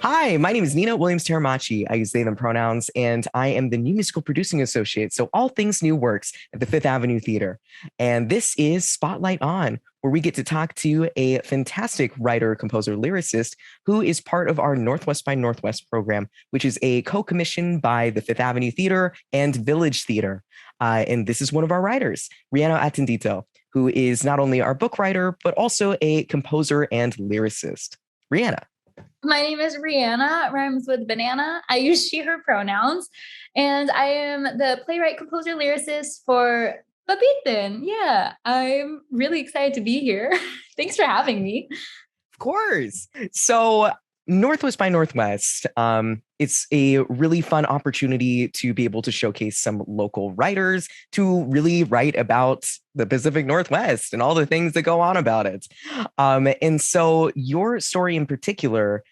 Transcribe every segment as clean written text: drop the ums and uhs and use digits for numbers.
Hi, my name is Nina Williams Teramachi. I use they, them pronouns, and I am the new musical producing associate. So, all things new works at the Fifth Avenue Theater. And this is Spotlight On, where we get to talk to a fantastic writer, composer, lyricist who is part of our Northwest by Northwest program, which is a co commission by the Fifth Avenue Theater and Village Theater. And this is one of our writers, Rihanna Atendito, who is not only our book writer, but also a composer and lyricist. Rihanna. My name is Rihanna, rhymes with banana. I use she, her pronouns, and I am the playwright, composer, lyricist for Pabitin. Yeah, I'm really excited to be here. Thanks for having me. Of course. So, Northwest by Northwest, it's a really fun opportunity to be able to showcase some local writers to really write about the Pacific Northwest and all the things that go on about it. And so, your story in particular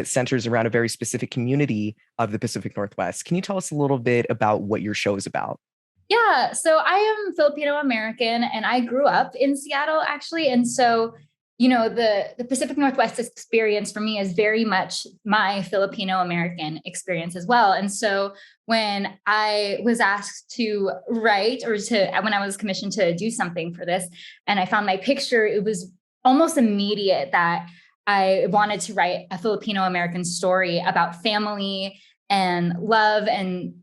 centers around a very specific community of the Pacific Northwest. Can you tell us a little bit about what your show is about? Yeah, so I am Filipino American and I grew up in Seattle actually. And so, the Pacific Northwest experience for me is very much my Filipino American experience as well. And so when I was asked to write when I was commissioned to do something for this and I found my picture, it was almost immediate that I wanted to write a Filipino American story about family and love and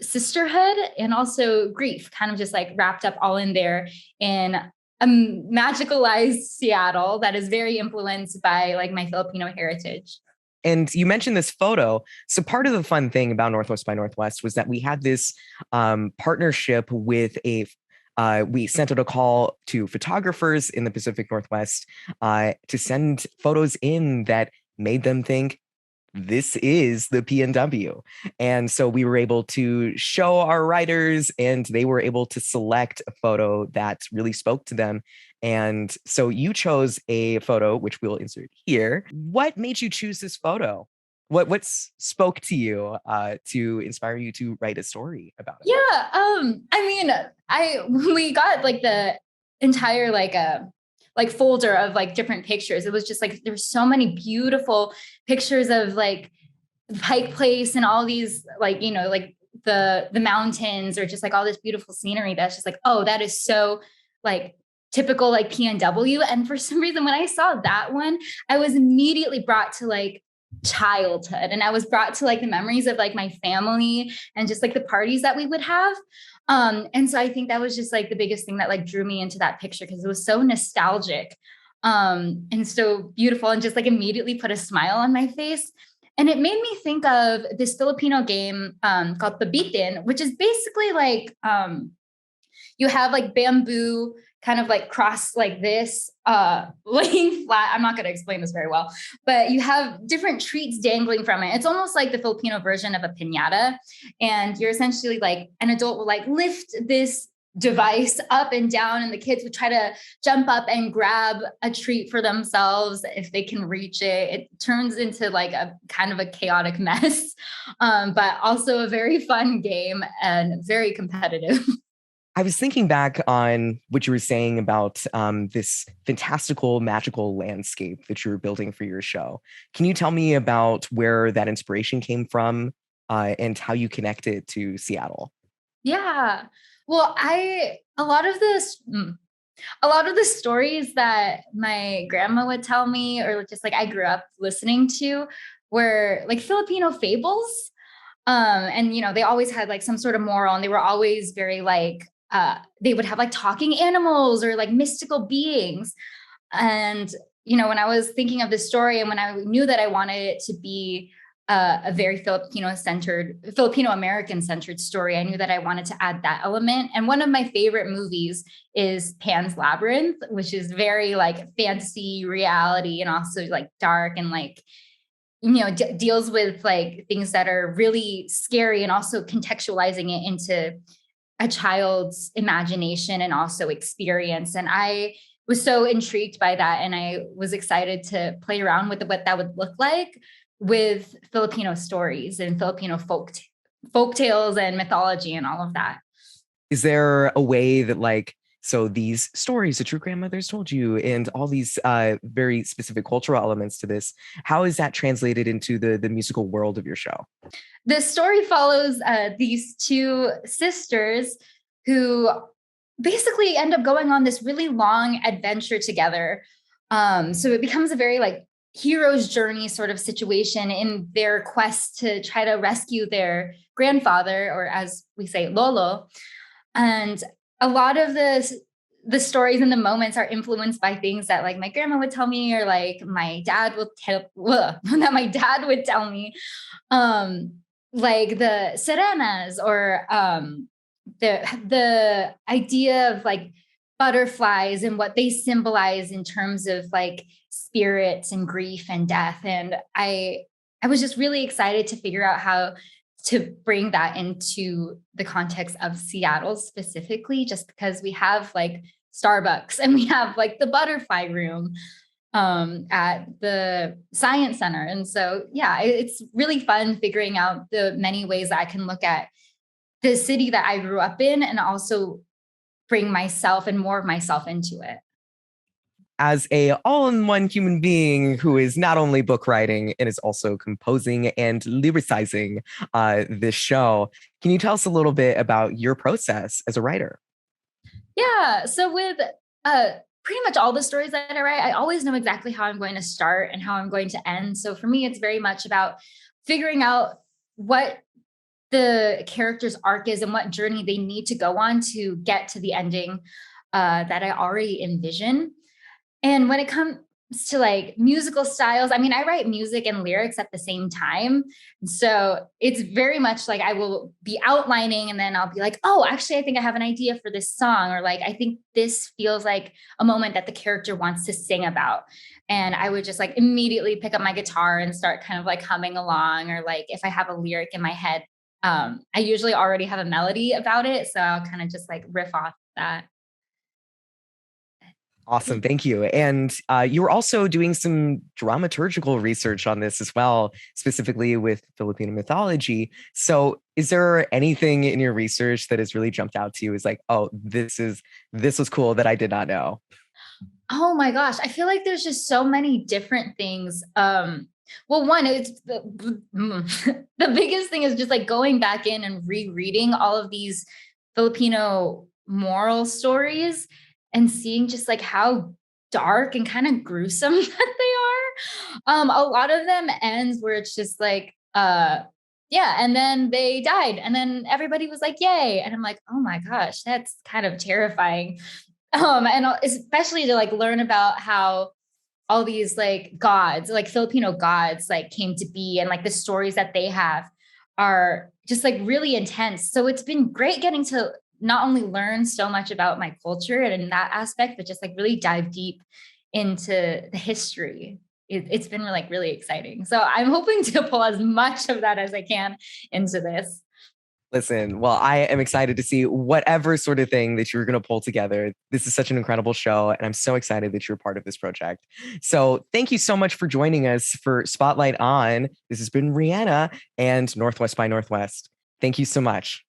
sisterhood and also grief, kind of just like wrapped up all in there in a magicalized Seattle that is very influenced by like my Filipino heritage. And you mentioned this photo. So part of the fun thing about Northwest by Northwest was that we had this partnership with we sent out a call to photographers in the Pacific Northwest to send photos in that made them think, this is the PNW. And so we were able to show our writers and they were able to select a photo that really spoke to them. And so you chose a photo, which we'll insert here. What made you choose this photo? What spoke to you to inspire you to write a story about it? Yeah, I mean, we got like the entire like folder of like different pictures. It was just like there's so many beautiful pictures of like Pike Place and all these like like the mountains or just like all this beautiful scenery that's just like, oh, that is so like typical like PNW. And for some reason when I saw that one, I was immediately brought to like childhood and I was brought to like the memories of like my family and just like the parties that we would have. And so I think that was just like the biggest thing that like drew me into that picture because it was so nostalgic and so beautiful and just like immediately put a smile on my face. And it made me think of this Filipino game called Pabitin, which is basically like you have like bamboo kind of like cross like this, laying flat. I'm not going to explain this very well, but you have different treats dangling from it. It's almost like the Filipino version of a piñata. And you're essentially like an adult will like lift this device up and down and the kids would try to jump up and grab a treat for themselves if they can reach it. It turns into like a kind of a chaotic mess, but also a very fun game and very competitive. I was thinking back on what you were saying about this fantastical, magical landscape that you were building for your show. Can you tell me about where that inspiration came from and how you connect it to Seattle? Yeah. Well, a lot of the stories that my grandma would tell me, or just like I grew up listening to, were like Filipino fables. And they always had like some sort of moral, and they were always very like they would have like talking animals or like mystical beings. And when I was thinking of this story, and when I knew that I wanted it to be a very Filipino American centered story, I knew that I wanted to add that element. And one of my favorite movies is Pan's Labyrinth, which is very like fantasy reality and also like dark and like deals with like things that are really scary and also contextualizing it into a child's imagination and also experience. And I was so intrigued by that. And I was excited to play around with what that would look like with Filipino stories and Filipino folk tales and mythology and all of that. Is there a way that like So these stories that your grandmothers told you and all these very specific cultural elements to this, how is that translated into the musical world of your show? The story follows these two sisters who basically end up going on this really long adventure together. So it becomes a very like hero's journey sort of situation in their quest to try to rescue their grandfather, or as we say, Lolo. And a lot of the stories and the moments are influenced by things that like my grandma would tell me, or like my dad will tell that my dad would tell me. Um, like the sirenas, or the idea of like butterflies and what they symbolize in terms of like spirits and grief and death. And I was just really excited to figure out how to bring that into the context of Seattle specifically, just because we have like Starbucks and we have like the butterfly room at the science center. And so, yeah, it's really fun figuring out the many ways that I can look at the city that I grew up in and also bring myself and more of myself into it. As a all-in-one human being who is not only book writing and is also composing and lyricizing this show, can you tell us a little bit about your process as a writer? Yeah. So with pretty much all the stories that I write, I always know exactly how I'm going to start and how I'm going to end. So for me, it's very much about figuring out what the character's arc is and what journey they need to go on to get to the ending that I already envision. And when it comes to like musical styles, I mean, I write music and lyrics at the same time. So it's very much like I will be outlining and then I'll be like, oh, actually, I think I have an idea for this song. Or like, I think this feels like a moment that the character wants to sing about. And I would just like immediately pick up my guitar and start kind of like humming along. Or like if I have a lyric in my head, I usually already have a melody about it. So I'll kind of just like riff off that. Awesome, thank you. And you were also doing some dramaturgical research on this as well, specifically with Filipino mythology. So, is there anything in your research that has really jumped out to you as like, oh, this was cool that I did not know? Oh my gosh, I feel like there's just so many different things. Well, one, it's the biggest thing is just like going back in and rereading all of these Filipino moral stories and seeing just like how dark and kind of gruesome that they are. A lot of them ends where it's just like, yeah, and then they died, and then everybody was like, "Yay!" And I'm like, "Oh my gosh, that's kind of terrifying." And especially to like learn about how all these like gods, like Filipino gods, like came to be, and like the stories that they have are just like really intense. So it's been great getting to not only learn so much about my culture and in that aspect, but just like really dive deep into the history. It's been like really exciting. So I'm hoping to pull as much of that as I can into this. Listen, well, I am excited to see whatever sort of thing that you're going to pull together. This is such an incredible show, and I'm so excited that you're part of this project. So, thank you so much for joining us for Spotlight On. This has been Rihanna and Northwest by Northwest. Thank you so much.